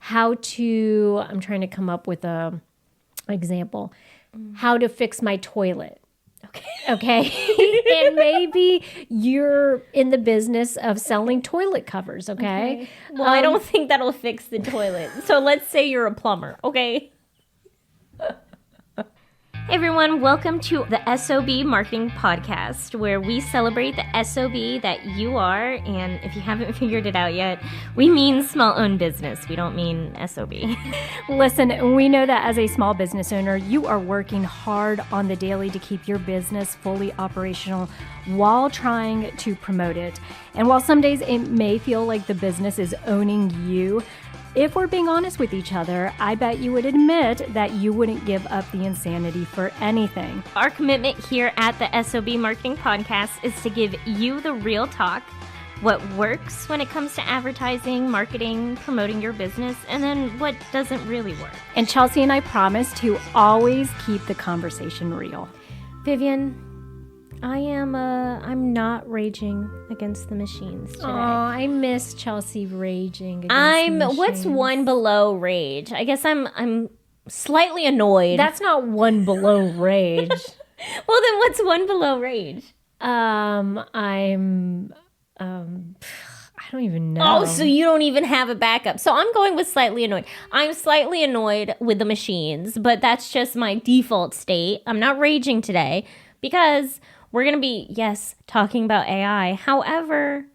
I'm trying to come up with a example, how to fix my toilet. Okay. And maybe you're in the business of selling toilet covers. Okay. Well, I don't think that'll fix the toilet. So let's say you're a plumber. Okay. Hey everyone, welcome to the SOB Marketing Podcast, where we celebrate the SOB that you are, and if you haven't figured it out yet, we mean small-owned business. We don't mean SOB. Listen, we know that as a small business owner, you are working hard on the daily to keep your business fully operational while trying to promote it. And while some days it may feel like the business is owning you, if we're being honest with each other, I bet you would admit that you wouldn't give up the insanity for anything. Our commitment here at the SOB Marketing Podcast is to give you the real talk, what works when it comes to advertising, marketing, promoting your business, and then what doesn't really work. And Chelsea and I promise to always keep the conversation real. Vivian, I'm not raging against the machines today. Oh, I miss Chelsea raging against the machines. What's one below rage? I guess I'm slightly annoyed. That's not one below rage. Well, then what's one below rage? I don't even know. Oh, so you don't even have a backup. So I'm going with slightly annoyed. I'm slightly annoyed with the machines, but that's just my default state. I'm not raging today because we're going to be, yes, talking about AI. However,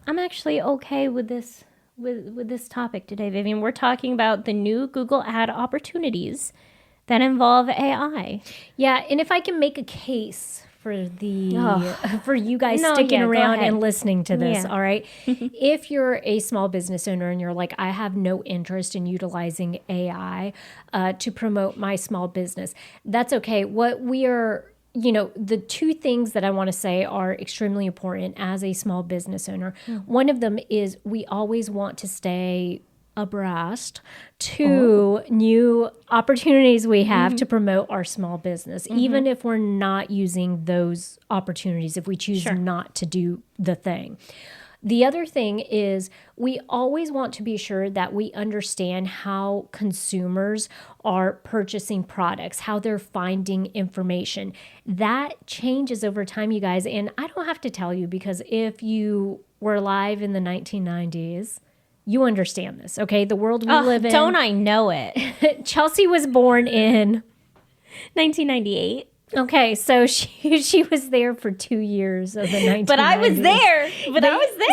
I'm actually okay with this with this topic today, Vivian. We're talking about the new Google ad opportunities that involve AI. Yeah, and if I can make a case for for you guys sticking around and listening to this, all right? If you're a small business owner and you're like, I have no interest in utilizing AI to promote my small business, that's okay. What we are... the two things that I want to say are extremely important as a small business owner. One of them is we always want to stay abreast to new opportunities we have to promote our small business, even if we're not using those opportunities, if we choose not to do the thing. The other thing is we always want to be sure that we understand how consumers are purchasing products, how they're finding information. That changes over time, you guys. And I don't have to tell you, because if you were alive in the 1990s, you understand this, okay? The world we live in. Don't I know it? Chelsea was born in 1998. Okay, so she was there for 2 years of the 1990s. But I was there.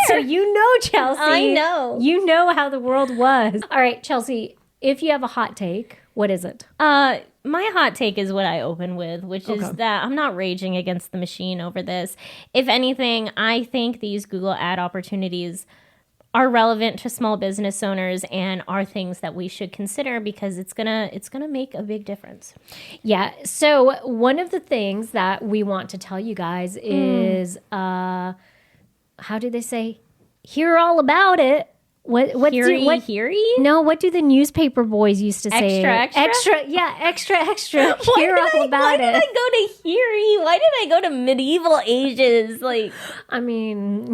So you know, Chelsea. I know. You know how the world was. All right, Chelsea, if you have a hot take, what is it? My hot take is what I open with, which is that I'm not raging against the machine over this. If anything, I think these Google ad opportunities are relevant to small business owners and are things that we should consider because it's gonna make a big difference. Yeah. So one of the things that we want to tell you guys is, how do they say? Hear all about it. What Heary? No, what do the newspaper boys used to say? Extra. Yeah, extra. Hear all about it. Why did I go to Heary? Why did I go to medieval ages? Like, I mean,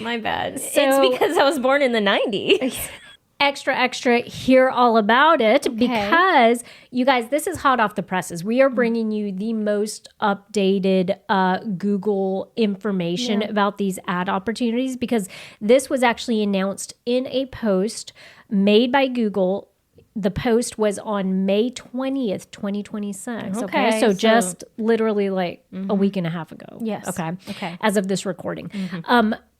my bad. So, it's because I was born in the 90s. Extra, hear all about it, because you guys, this is hot off the presses. We are bringing you the most updated Google information about these ad opportunities, because this was actually announced in a post made by Google. The post was on May 20th, 2026. Okay. So just literally like a week and a half ago. Yes. Okay. As of this recording.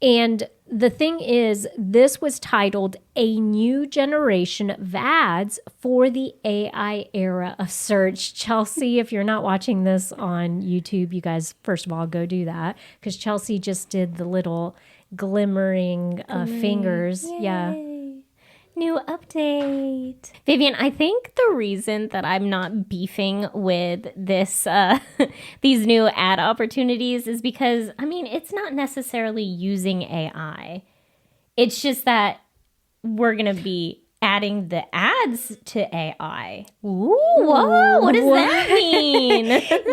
And the thing is, this was titled A New Generation of Ads for the AI Era of Search. Chelsea, if you're not watching this on YouTube, you guys, first of all, go do that, because Chelsea just did the little glimmering fingers. Yay. Yeah. New update. Vivian, I think the reason that I'm not beefing with this these new ad opportunities is because, it's not necessarily using AI. It's just that we're going to be adding the ads to AI. Ooh, whoa, what does that mean?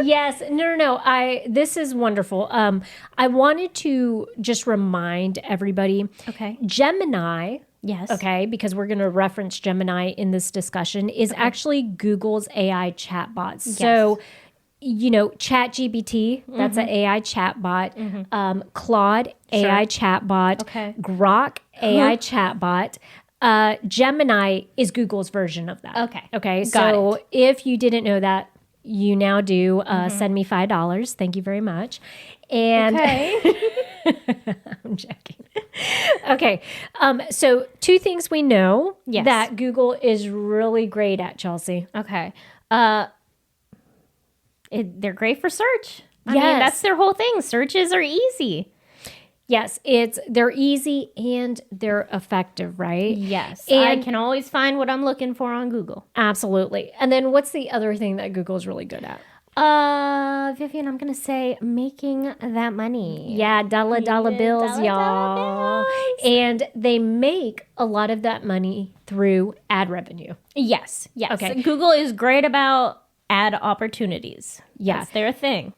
Yes, no. This is wonderful. I wanted to just remind everybody. Okay. Gemini Yes. Okay, because we're going to reference Gemini in this discussion, is actually Google's AI chatbots. Yes. So, ChatGPT, that's an AI chatbot. Claude, AI chatbot. Okay. Grok, AI chatbot. Gemini is Google's version of that. Okay. So if you didn't know that, you now do. Send me $5. Thank you very much. And I'm joking. Okay. So 2 things we know that Google is really great at, Chelsea. Okay. They're great for search. I mean, that's their whole thing. Searches are easy. Yes, they're easy and they're effective, right? Yes. And I can always find what I'm looking for on Google. Absolutely. And then what's the other thing that Google's really good at? Vivian, I'm going to say making that money. Yeah, dollar bills, y'all. And they make a lot of that money through ad revenue. Yes. Okay. Google is great about ad opportunities. Yeah. That's their thing.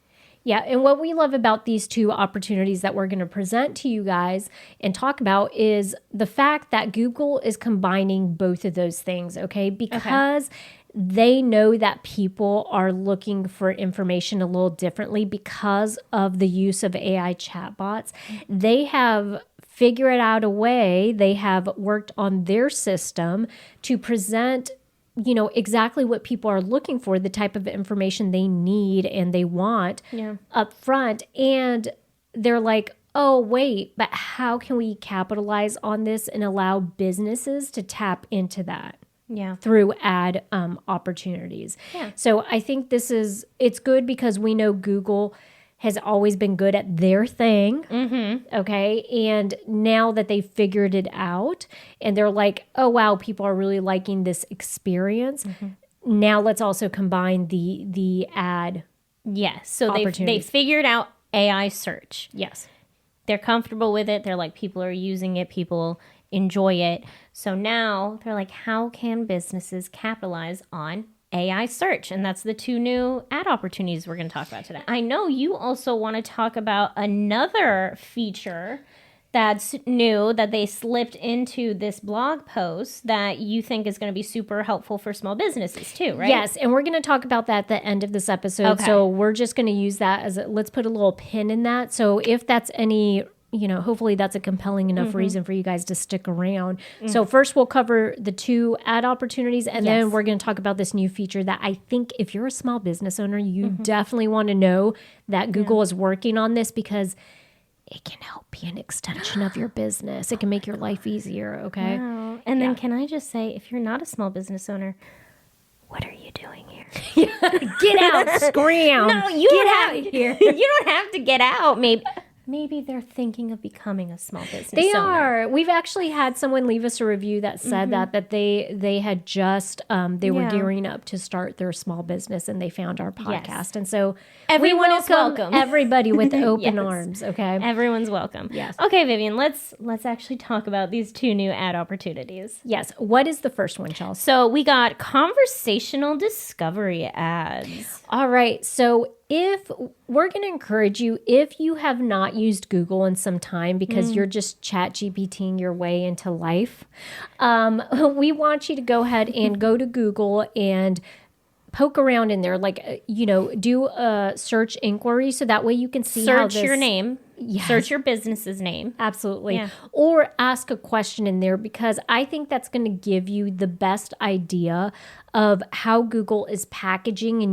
Yeah, and what we love about these 2 opportunities that we're going to present to you guys and talk about is the fact that Google is combining both of those things, okay? Because they know that people are looking for information a little differently because of the use of AI chatbots. They have figured out a way, they have worked on their system to present exactly what people are looking for, the type of information they need and they want up front. And they're like, oh, wait, but how can we capitalize on this and allow businesses to tap into that? Through ad opportunities. So I think it's good because we know Google has always been good at their thing. Okay. And now that they've figured it out and they're like, oh, wow, people are really liking this experience. Now let's also combine the ad. Yes. So they figured out AI search. Yes. They're comfortable with it. They're like, people are using it. People enjoy it. So now they're like, how can businesses capitalize on AI search? And that's the 2 new ad opportunities we're going to talk about today. I know you also want to talk about another feature that's new that they slipped into this blog post that you think is going to be super helpful for small businesses too, right? Yes, and we're going to talk about that at the end of this episode. Okay. So we're just going to use that let's put a little pin in that. So if that's any hopefully that's a compelling enough reason for you guys to stick around. So first we'll cover the 2 ad opportunities and then we're going to talk about this new feature that I think if you're a small business owner, you definitely want to know that Google is working on this because it can help be an extension of your business. It can make your life easier, okay? Wow. And then can I just say, if you're not a small business owner, what are you doing here? Get out, scram. No, you get out of here. You don't have to get out. Maybe they're thinking of becoming a small business They owner. are. We've actually had someone leave us a review that said that they had just they were gearing up to start their small business and they found our podcast. And so everyone is welcome. Everybody with open arms, okay? Everyone's welcome. Yes. Okay, Vivian, let's actually talk about these 2 new ad opportunities. Yes. What is the first one, Chelsea? So we got Conversational Discovery Ads. All right. So if we're going to encourage you, if you have not used Google in some time because you're just ChatGPTing your way into life, we want you to go ahead and go to Google and poke around in there, like, do a search inquiry so that way you can see search your name. Yes. Search your business's name. Absolutely. Yeah. Or ask a question in there because I think that's going to give you the best idea of how Google is packaging and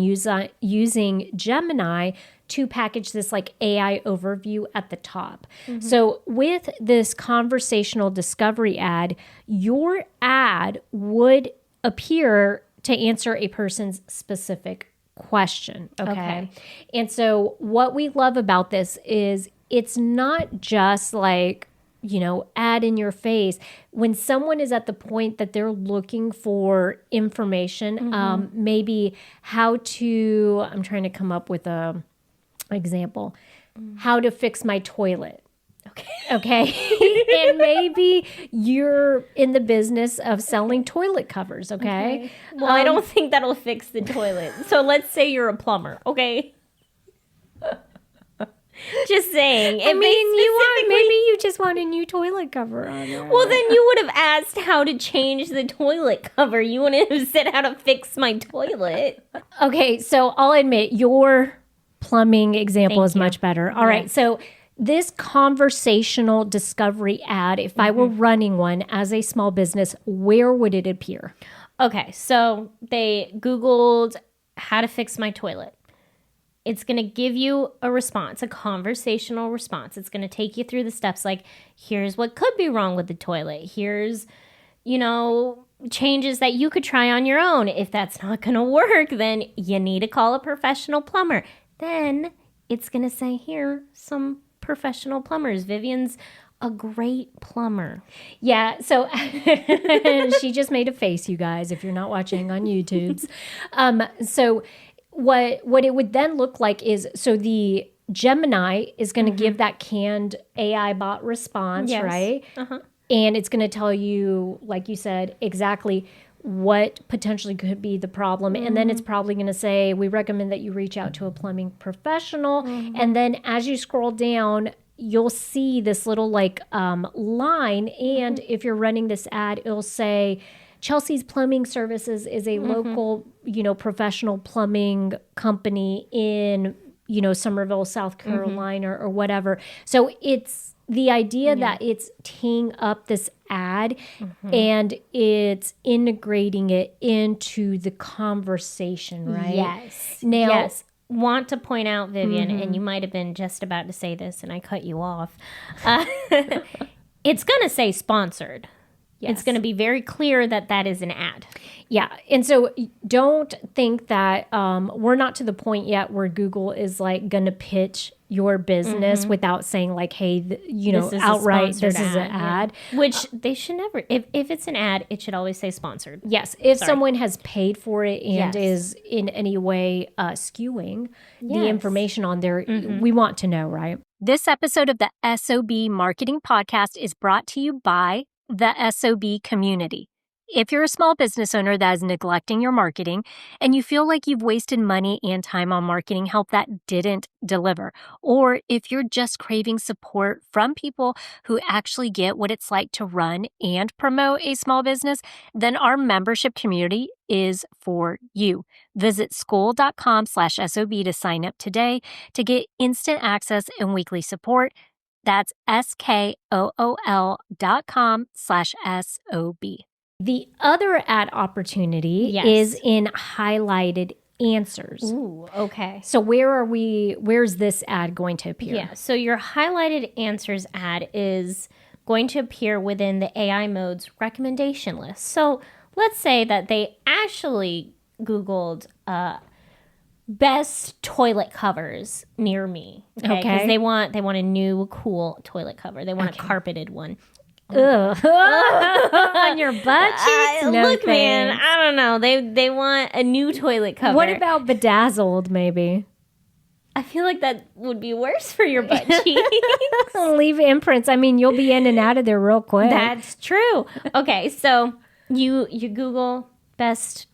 using Gemini to package this like AI overview at the top. So with this conversational discovery ad, your ad would appear to answer a person's specific question. Okay. And so what we love about this is it's not just like, ad in your face. When someone is at the point that they're looking for information, maybe how to, I'm trying to come up with a example, how to fix my toilet. Okay. And maybe you're in the business of selling toilet covers. Okay. Well, I don't think that'll fix the toilet. So let's say you're a plumber. Okay. Just saying. Maybe you just want a new toilet cover on there. Well, then you would have asked how to change the toilet cover. You wouldn't have said how to fix my toilet. Okay, so I'll admit your plumbing example is much better. All right, so this conversational discovery ad, if I were running one as a small business, where would it appear? Okay, so they Googled how to fix my toilet. It's going to give you a response, a conversational response. It's going to take you through the steps like, here's what could be wrong with the toilet. Here's, changes that you could try on your own. If that's not going to work, then you need to call a professional plumber. Then it's going to say, here, some professional plumbers. Vivian's a great plumber. Yeah, so she just made a face, you guys, if you're not watching on YouTube's. So what it would then look like is, so the Gemini is going to give that canned AI bot response, right? And it's going to tell you, like you said, exactly what potentially could be the problem. And then it's probably going to say, we recommend that you reach out to a plumbing professional. And then as you scroll down, you'll see this little line. And if you're running this ad, it'll say, Chelsea's Plumbing Services is a local, professional plumbing company in, Somerville, South Carolina or whatever. So it's the idea that it's teeing up this ad and it's integrating it into the conversation, right? Yes. Now, Want to point out, Vivian, and you might have been just about to say this and I cut you off. It's going to say sponsored. Yes. It's going to be very clear that that is an ad. Yeah. And so don't think that we're not to the point yet where Google is going to pitch your business without saying hey, this outright, this is an ad. Yeah. Which they should never. If it's an ad, it should always say sponsored. Yes. If someone has paid for it and is in any way skewing the information on there, we want to know, right? This episode of the SOB Marketing Podcast is brought to you by the S.O.B. community. If you're a small business owner that is neglecting your marketing and you feel like you've wasted money and time on marketing help that didn't deliver, or if you're just craving support from people who actually get what it's like to run and promote a small business, then our membership community is for you. Visit school.com/SOB to sign up today to get instant access and weekly support. That's SKOOL.com/SOB. The other ad opportunity is in highlighted answers. Ooh, okay. So where's this ad going to appear? Yeah, so your highlighted answers ad is going to appear within the AI mode's recommendation list. So let's say that they actually Googled best toilet covers near me. Okay. Because they want a new cool toilet cover. They want a carpeted one. Ugh. On your butt cheeks? No look, man, I don't know. They want a new toilet cover. What about bedazzled, maybe? I feel like that would be worse for your butt cheeks. Leave imprints. I mean, you'll be in and out of there real quick. That's true. Okay, so you Google best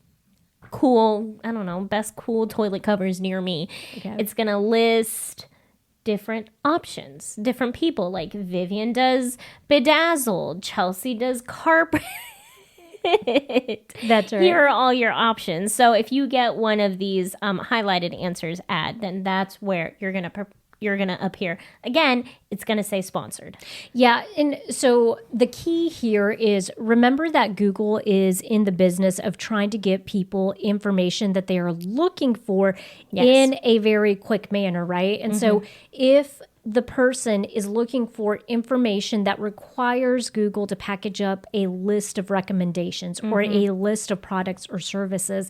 cool toilet covers near me. Okay. It's going to list different options, different people. Like Vivian does bedazzled, Chelsea does carpet. That's right. Here are all your options. So if you get one of these highlighted answers ad, then that's where you're gonna appear. Again, it's gonna say sponsored. Yeah, and so the key here is remember that Google is in the business of trying to give people information that they are looking for in a very quick manner, right? And so if the person is looking for information that requires Google to package up a list of recommendations or a list of products or services,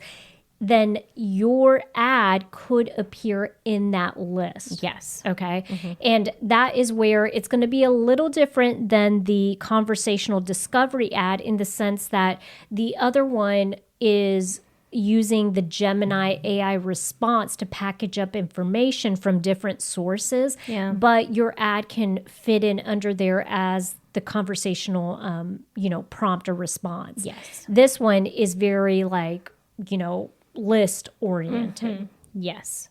then your ad could appear in that list. Yes. Okay. And that is where it's going to be a little different than the conversational discovery ad in the sense that the other one is using the Gemini AI response to package up information from different sources. Yeah. But your ad can fit in under there as the conversational, prompt or response. Yes. This one is very list oriented. Yes.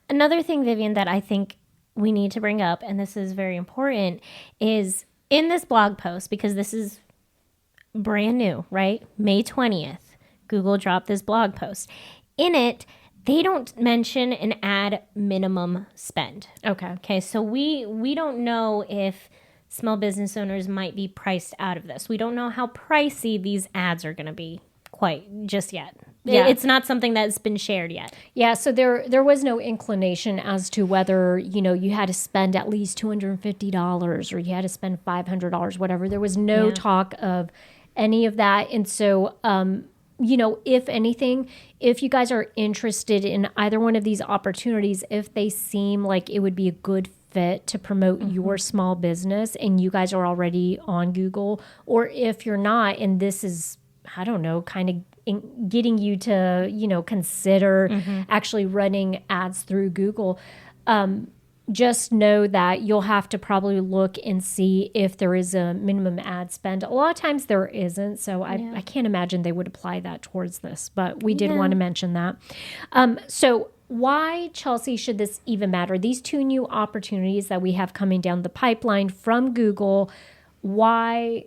Another thing, Vivian, that I think we need to bring up, and this is very important, is in this blog post, because this is brand new, right? May 20th, Google dropped this blog post. In it, they don't mention an ad minimum spend. Okay. So we don't know if small business owners might be priced out of this. We don't know how pricey these ads are going to be quite just yet. Yeah. It's not something that's been shared yet. Yeah, so there was no inclination as to whether, you had to spend at least $250 or you had to spend $500, whatever. There was no talk of any of that. And so, if anything, if you guys are interested in either one of these opportunities, if they seem like it would be a good fit to promote your small business and you guys are already on Google, or if you're not, and this is, I don't know, kind of getting you to, consider actually running ads through Google, just know that you'll have to probably look and see if there is a minimum ad spend. A lot of times there isn't, so I can't imagine they would apply that towards this, but we did want to mention that. So why, Chelsea, should this even matter? These two new opportunities that we have coming down the pipeline from Google, why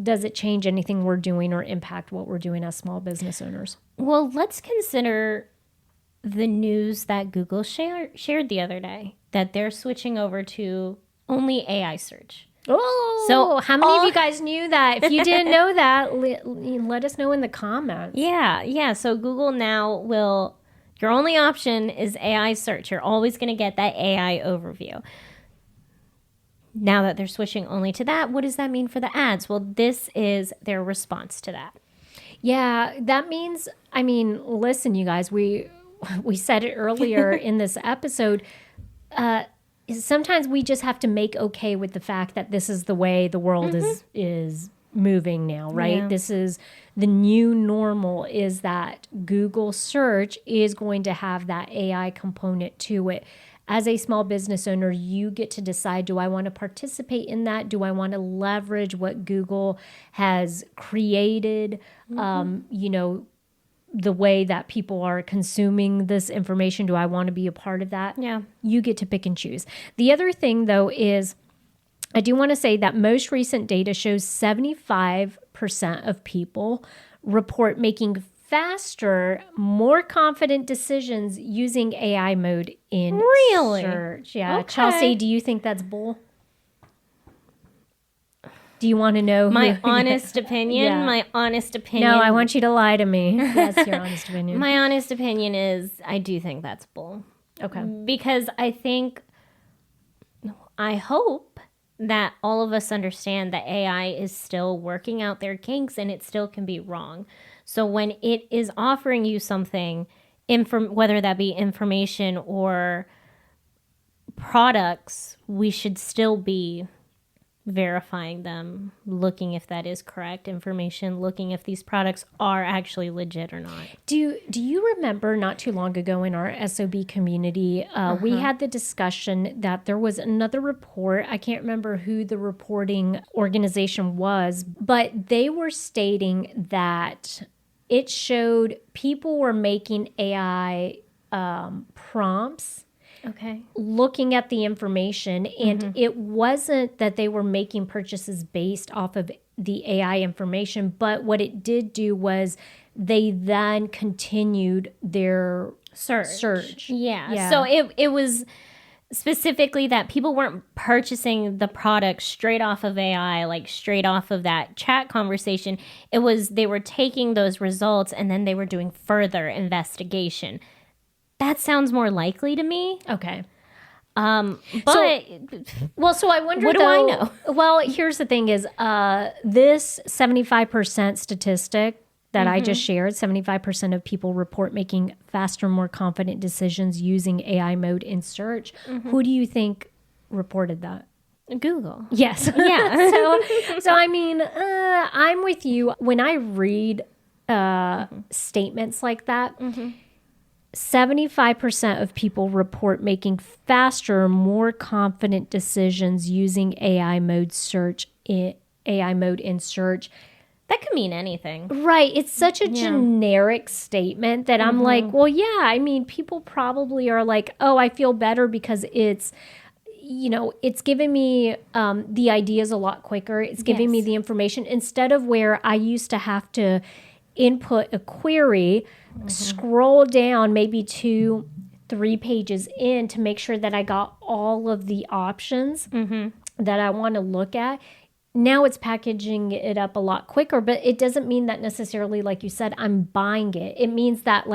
does it change anything we're doing or impact what we're doing as small business owners? Well, let's consider the news that Google shared the other day, that they're switching over to only AI search. Oh, so how many of you guys knew that? If you didn't know that, let us know in the comments. Yeah. So Google now your only option is AI search. You're always going to get that AI overview. Now that they're switching only to that, what does that mean for the ads? Well, this is their response to that. Yeah, that means, listen, you guys, we said it earlier in this episode. Sometimes we just have to make okay with the fact that this is the way the world is moving now, right? Yeah. This is the new normal, is that Google search is going to have that AI component to it. As a small business owner, you get to decide, do I want to participate in that? Do I want to leverage what Google has created? The way that people are consuming this information, do I want to be a part of that? Yeah. You get to pick and choose. The other thing, though, is I do want to say that most recent data shows 75% of people report making faster, more confident decisions using AI mode in search. Yeah. Okay. Chelsea, do you think that's bull? Do you want to know my honest opinion? Yeah. My honest opinion. No, I want you to lie to me. Yes, your honest opinion. My honest opinion is I do think that's bull. Okay. Because I hope that all of us understand that AI is still working out their kinks and it still can be wrong. So when it is offering you something, whether that be information or products, we should still be verifying them, looking if that is correct information, looking if these products are actually legit or not. Do you remember not too long ago in our S.O.B community, we had the discussion that there was another report. I can't remember who the reporting organization was, but they were stating that it showed people were making AI prompts. Okay. Looking at the information, and it wasn't that they were making purchases based off of the AI information, but what it did do was they then continued their search. Yeah. So it was specifically that people weren't purchasing the product straight off of AI, like straight off of that chat conversation. It was they were taking those results and then they were doing further investigation. That sounds more likely to me. Okay. So I wonder, what do I know? Well, here's the thing is, this 75% statistic that I just shared, 75% of people report making faster, more confident decisions using AI mode in search. Who do you think reported that? Google. Yes. Yeah. So I'm with you. When I read statements like that, 75% of people report making faster, more confident decisions using AI mode in search. That could mean anything. Right. It's such a generic statement that I'm like, well, yeah, people probably are like, oh, I feel better because it's, it's giving me the ideas a lot quicker. It's giving me the information instead of where I used to have to input a query, scroll down maybe 2-3 pages in to make sure that I got all of the options that I want to look at. Now it's packaging it up a lot quicker, but it doesn't mean that necessarily, like you said, I'm buying it. It means that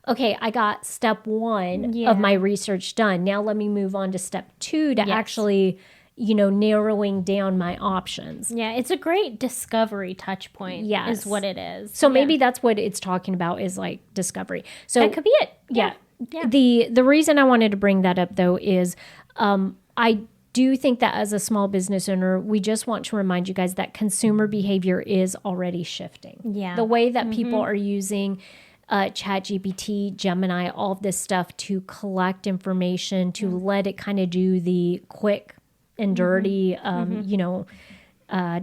okay, I got step 1 of my research done. Now let me move on to step 2 to actually, narrowing down my options. Yeah, it's a great discovery touch point is what it is. So maybe that's what it's talking about is like discovery. So that could be it. Yeah. The reason I wanted to bring that up though is I do think that as a small business owner, we just want to remind you guys that consumer behavior is already shifting. Yeah. The way that people are using ChatGPT, Gemini, all of this stuff to collect information, to let it kind of do the quick and dirty,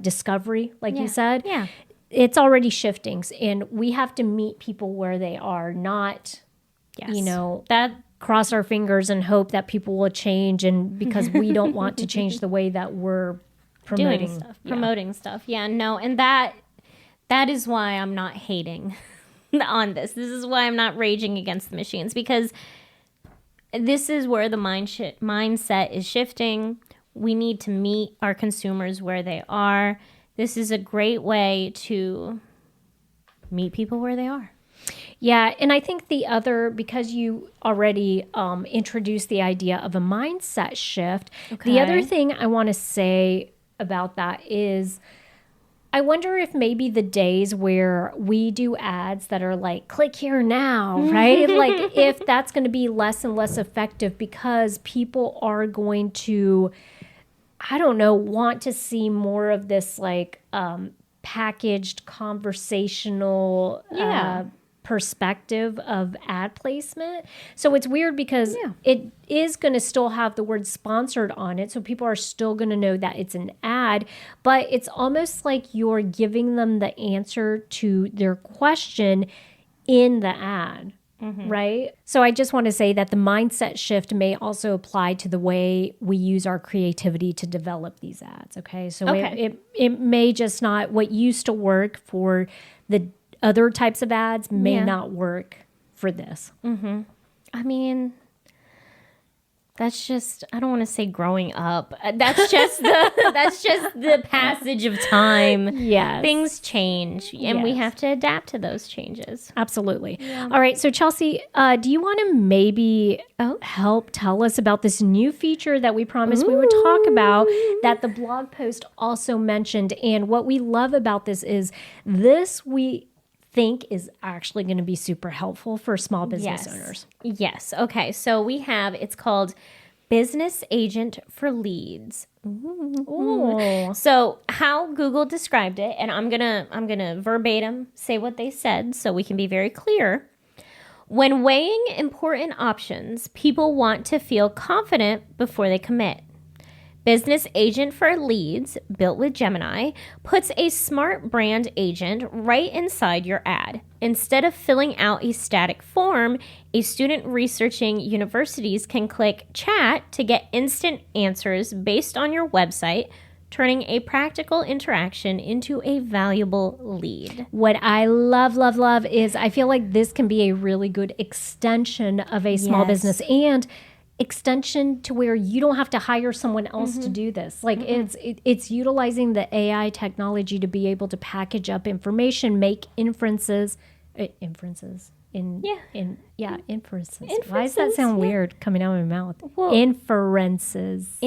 discovery, like you said. Yeah. It's already shifting, and we have to meet people where they are, not, that cross our fingers and hope that people will change, and because we don't want to change the way that we're promoting stuff. Yeah, no, and that is why I'm not hating on this. This is why I'm not raging against the machines, because this is where the mindset is shifting. We need to meet our consumers where they are. This is a great way to meet people where they are. Yeah, and I think because you already introduced the idea of a mindset shift, the other thing I want to say about that is I wonder if maybe the days where we do ads that are like, click here now, right? Like if that's going to be less and less effective because people are going to, I don't know, want to see more of this like packaged conversational perspective of ad placement. So it's weird because it is going to still have the word sponsored on it. So people are still going to know that it's an ad, but it's almost like you're giving them the answer to their question in the ad. Right? So I just want to say that the mindset shift may also apply to the way we use our creativity to develop these ads. Okay. So it may just not, what used to work for the other types of ads may not work for this. I mean, that's just, I don't want to say growing up. That's just the passage of time. Yes. Things change and we have to adapt to those changes. Absolutely. Yeah. All right. So Chelsea, do you want to maybe help tell us about this new feature that we promised we would talk about that the blog post also mentioned? And what we love about this is we think is actually going to be super helpful for small business owners. Yes. Okay. So it's called Business Agent for Leads. Ooh. So how Google described it, and I'm gonna verbatim say what they said so we can be very clear. When weighing important options, people want to feel confident before they commit. Business Agent for Leads, built with Gemini, puts a smart brand agent right inside your ad. Instead of filling out a static form, a student researching universities can click chat to get instant answers based on your website, turning a practical interaction into a valuable lead. What I love is I feel like this can be a really good extension of a small business and extension to where you don't have to hire someone else to do this. Like it's utilizing the AI technology to be able to package up information, make inferences. Inferences. Why does that sound weird coming out of my mouth? Well, inferences.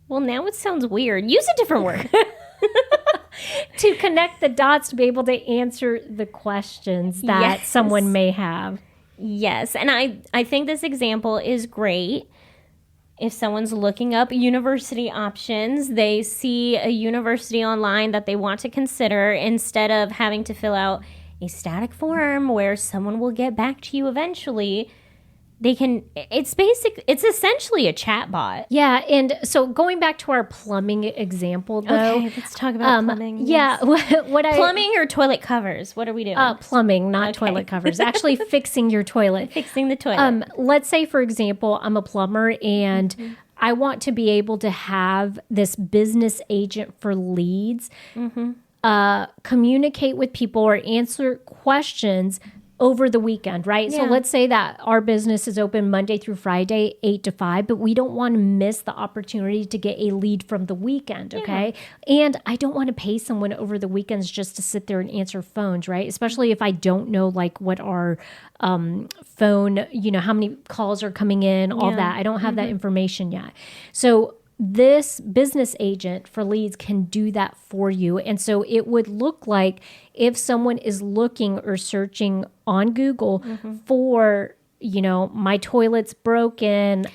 Well, now it sounds weird. Use a different word. To connect the dots to be able to answer the questions that someone may have. Yes, and I think this example is great. If someone's looking up university options, they see a university online that they want to consider, instead of having to fill out a static form where someone will get back to you eventually. It's essentially a chat bot. Yeah, and so going back to our plumbing example, though. Okay, let's talk about plumbing. Yeah, plumbing or toilet covers? What are we doing? Plumbing, not toilet covers. Actually, fixing your toilet. Fixing the toilet. Let's say, for example, I'm a plumber and I want to be able to have this business agent for leads communicate with people or answer questions over the weekend, right? Yeah. So let's say that our business is open Monday through Friday, 8 to 5, but we don't want to miss the opportunity to get a lead from the weekend, okay? And I don't want to pay someone over the weekends just to sit there and answer phones, right? Especially if I don't know like what our phone, how many calls are coming in, all that. I don't have that information yet. So this business agent for leads can do that for you. And so it would look like if someone is looking or searching on Google for, my toilet's broken.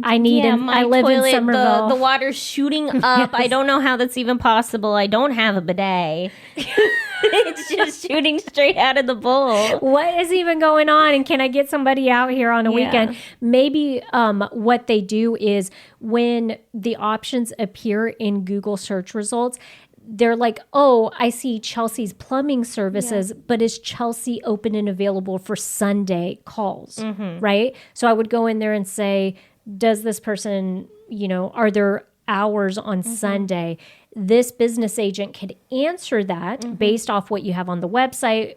I live toilet, in Somerville. The water's shooting up. I don't know how that's even possible. I don't have a bidet. It's just shooting straight out of the bowl. What is even going on? And can I get somebody out here on a weekend? Maybe what they do is when the options appear in Google search results, they're like, oh, I see Chelsea's plumbing services, but is Chelsea open and available for Sunday calls, right? So I would go in there and say, does this person, are there hours on Sunday? This business agent could answer that based off what you have on the website.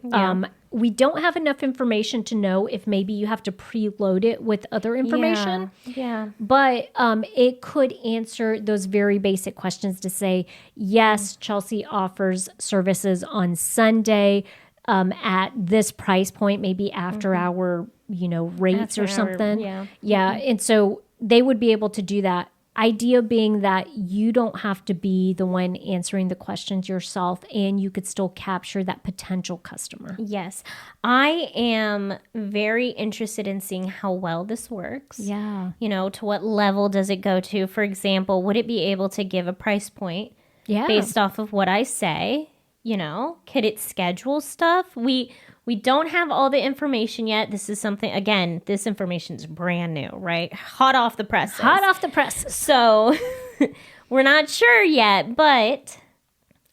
We don't have enough information to know if maybe you have to preload it with other information. But it could answer those very basic questions to say, yes, Chelsea offers services on Sunday at this price point, maybe after our, rates or something. And so they would be able to do that. Idea being that you don't have to be the one answering the questions yourself, and you could still capture that potential customer. Yes. I am very interested in seeing how well this works. Yeah. To what level does it go to? For example, would it be able to give a price point based off of what I say? Could it schedule stuff? We don't have all the information yet. This is something, again, this information is brand new, right? Hot off the presses. So we're not sure yet, but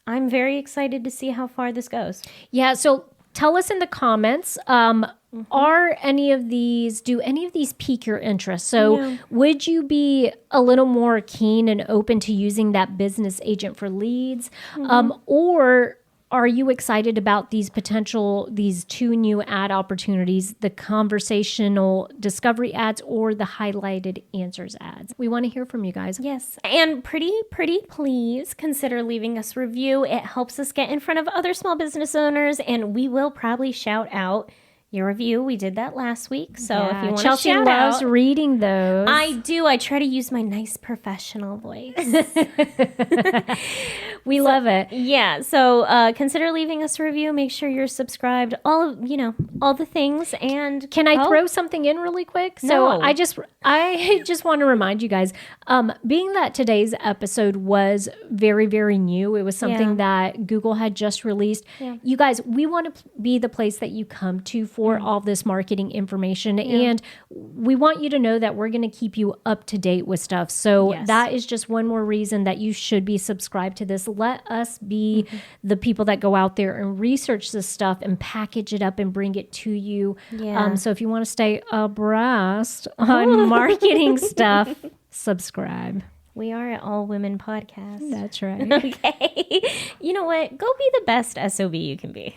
I'm very excited to see how far this goes. Yeah, so tell us in the comments, do any of these pique your interest? So would you be a little more keen and open to using that business agent for leads? Or are you excited about these two new ad opportunities, the conversational discovery ads or the highlighted answers ads? We want to hear from you guys. Yes. And pretty please consider leaving us a review. It helps us get in front of other small business owners, and we will probably shout out your review. We did that last week. So if you want to shout out. Chelsea loves reading those. I do. I try to use my nice professional voice. We love it. Yeah. So consider leaving us a review. Make sure you're subscribed. All the things. And can I throw something in really quick? So No. I just want to remind you guys, being that today's episode was very, very new. It was something that Google had just released. Yeah. You guys, we want to be the place that you come to for all this marketing information. And we want you to know that we're going to keep you up to date with stuff. So that is just one more reason that you should be subscribed to this. Let us be the people that go out there and research this stuff and package it up and bring it to you. So if you want to stay abreast on marketing stuff, subscribe. We are an all women podcast. That's right. Okay. You know what? Go be the best SOB you can be.